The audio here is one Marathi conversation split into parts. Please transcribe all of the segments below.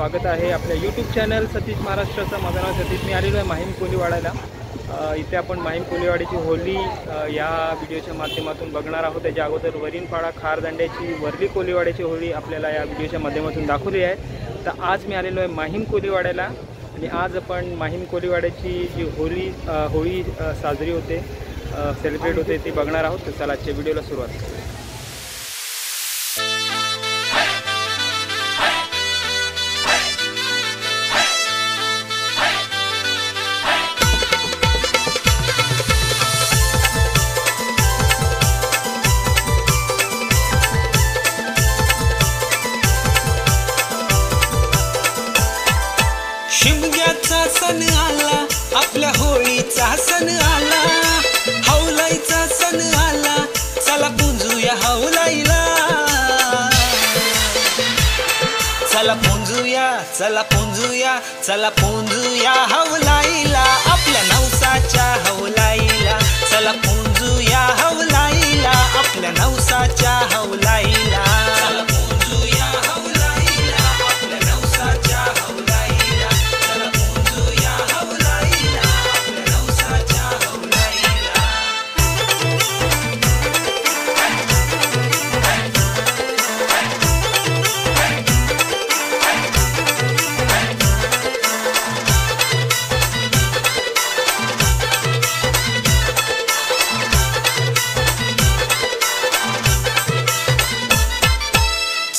स्वागत आहे आपल्या यूट्यूब चॅनल सतीश महाराष्ट्राचा। माझं नाव सतीश। मी आलेलो आहे माहीम कोलीवाड्याला। इथे आपण माहीम कोलीवाड्याची होली या व्हिडिओच्या माध्यमातून बघणार आहोत। त्याच्या अगोदर वरीनपाडा खारदांड्याची वर्ली कोलीवाड्याची होळी आपल्याला या व्हिडिओच्या माध्यमातून दाखवली आहे। तर आज मी आलेलो आहे माहीम कोलीवाड्याला आणि आज आपण माहीम कोलीवाड्याची जी होळी साजरी होते, सेलिब्रेट होते ती बघणार आहोत। तर चला आजच्या व्हिडिओला सुरुवात। शिमग्याचा सण आला, आपल्या होळीचा सण आला, हौलाईचा सण आला, चला पुंजूया हौलाईला, चला पुंजूया, चला पुंजूया, चला पुंजूया हौलाईला, आपल्या नवसाच्या हौलाईला, चला पुंजूया हौलाईला, आपल्या नवसाच्या हौलाईला, चला पुंजूया हौलाईला, आपल्या नवसाच्या हौलाईला, चला पुंजूया हौलाईला, आपल्या नवसाच्या हौलाईला।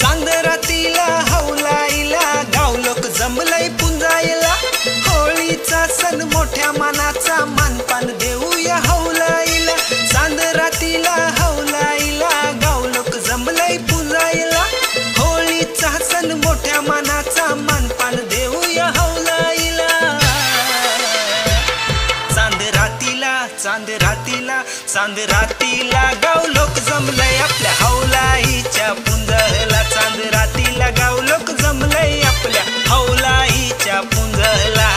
चांदरातीला हौलाईला गाव लोक जमलंय पुंजायला, होळीचा सण मोठ्या मानाचा, मानपान देऊया हौलाईला। चांदरातीला हौलाईला गाव लोक जमलंय पुंजायला, होळीचा सण मोठ्या मानाचा, मानपान देऊया हौलाईला। चांदरातीला चांदरातीला चांदरातीला गाव लोक जमलंय आपल्या हौलाईच्या पुंजला, चांदरातीला गाव लोक जमलंय आपल्या हौलाईच्या पुंजला।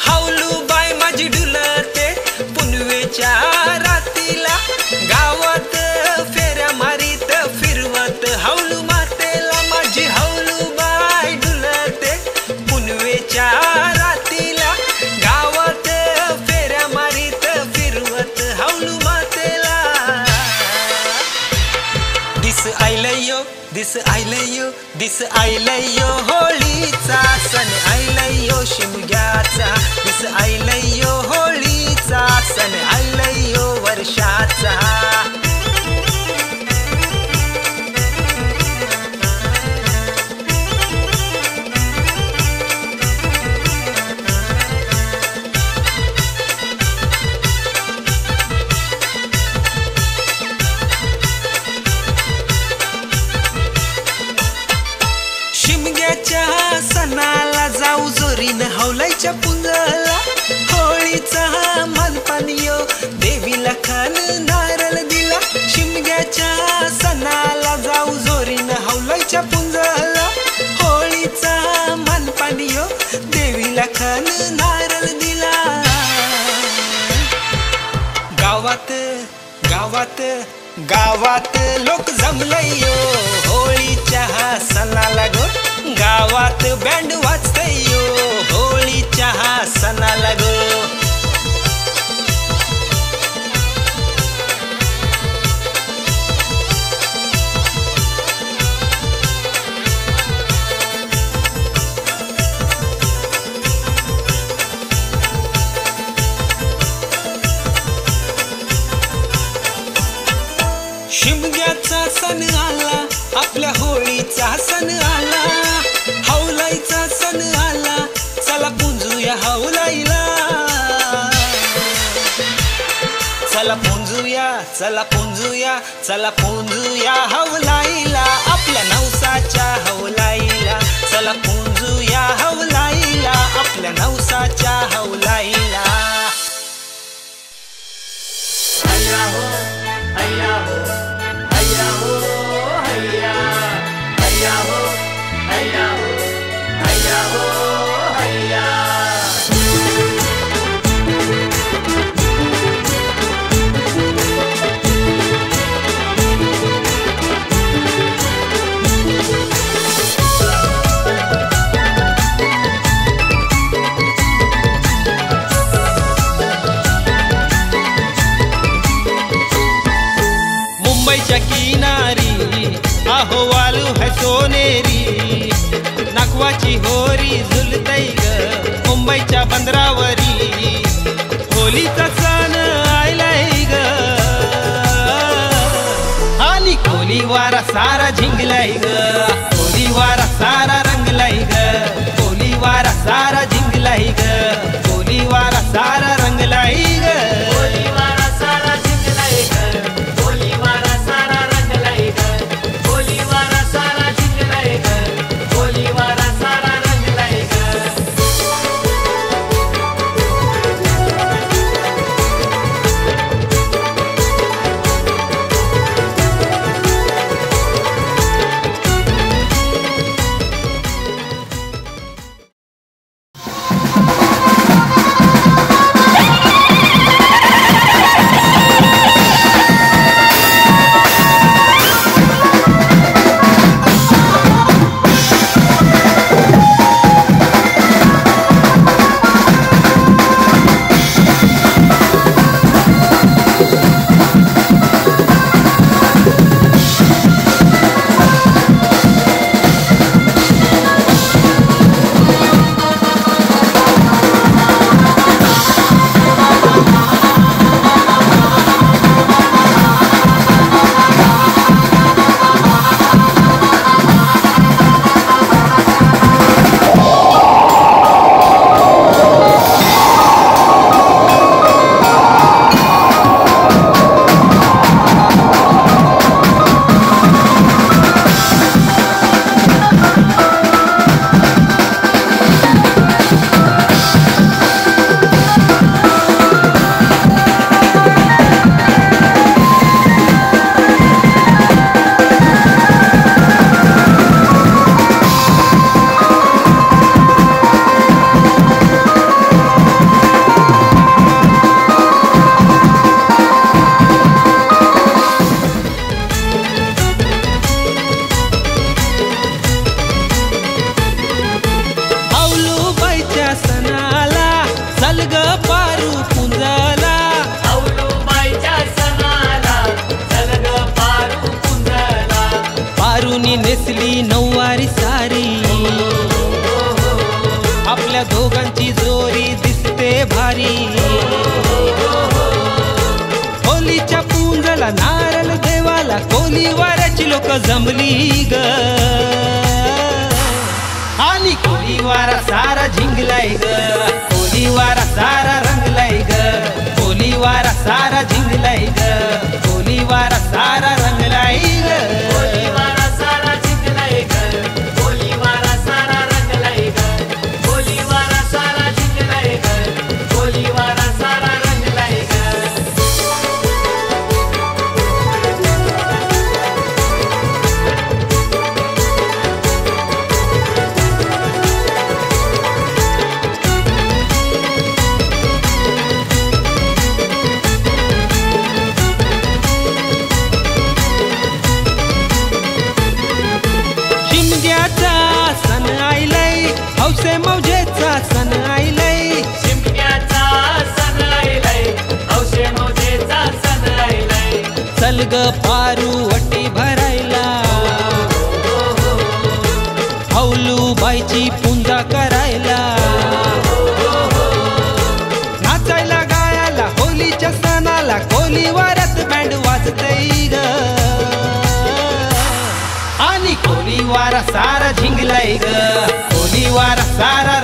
हौलूबाई माझी डुलते पुनवेच्या रातीला, गावात फेऱ्या मारीत फिरवत हौलू मातेला, माझी हौलूबाई डुलते पुनवेच्या रातीला, गावात फेऱ्या मारीत फिरवत हौलू मातेला। दिस आयलयो, दिस आयलयो, दिस आयलयो होळीचा सण आयलयो शिमग्याचा, दिस आयलयो होळीचा सण आयलयो वर्षाचा। शिमग्याच्या सणाला जाऊ जोरीन हौलाईच्या पुंजला, होळीचा मानपान यो देवीला खान नारळ दिला। शिमग्याच्या सणाला जाऊ जोरीन हौलाईच्या पुंजला, होळीचा मानपान यो देवीला खान नारळ दिला। गावात गावात गावात लोक जमलयो होळीच्या सणाला गो, गावात बँड वाजतयो होळीच्या सणाला गो। शिमग्याचा सण आला, आपल्या होळीचा सण आला, हौलाईचा सण आला, चला पुंजूया हौलाईला, चला पुंजूया, चला पुंजूया, चला पुंजूया हौलाईला, आपल्या नवसाच्या हौलाईला, चला पुंजूया हौलाईला, आपल्या नवसाच्या हौलाईला। अय्या हो, अय्या हो, अय्या हो। नदीच्या किनारी आहो वालू है सोनेरी, नागवाची होरी झुलतई ग मुंबईच्या बंदरावरी, होलीचा सण आयलाय ग आणि कोली वारा सारा झिंगलाय ग, कोली वारा सारा रंगलाय ग, कोली वारा सारा झिंगलाय ग, कोली वारा सारा रंगलाय ग, कोली वारा सारा झिंगलाय ग, कोली वारा सारा रंगलाय ग, कोली वारा सारा झिंगलाय ग, कोली वारा सारा रंगलाय ग. नेसली नऊवारी सारी, आपल्या दोघांची जोरी दिसते भारी, होलीच्या पुंजला नारळ देवाला कोली वाऱ्याची लोक जमली ग आणि कोली वारा सारा झिंगलाय ग, कोली वारा सारा रंगलाय ग, कोली वारा सारा झिंगलाय ग, कोली वारा सारा रंगलाय ग, कोली वारा सारा झिंगलाय ग, कोली वारा सारा रंगलाय ग, कोली वारा सारा झिंगलाय ग, कोली वारा सारा रंगलाय ग. सण आयलय, हौसे मौजेचा सण आयलय, शिमग्याचा सण आयलाय, हौसे मौजेचा सण आयलाय, चल ग पारू वटी भरायला, हौलू बाईची पुंजा करायला, नाचायला गायला होलीच्या सणाला, कोली वाऱ्यात बँड वाजतय ग आणि कोली वारा सारा झिंगलाय ग, कोली वारा सारा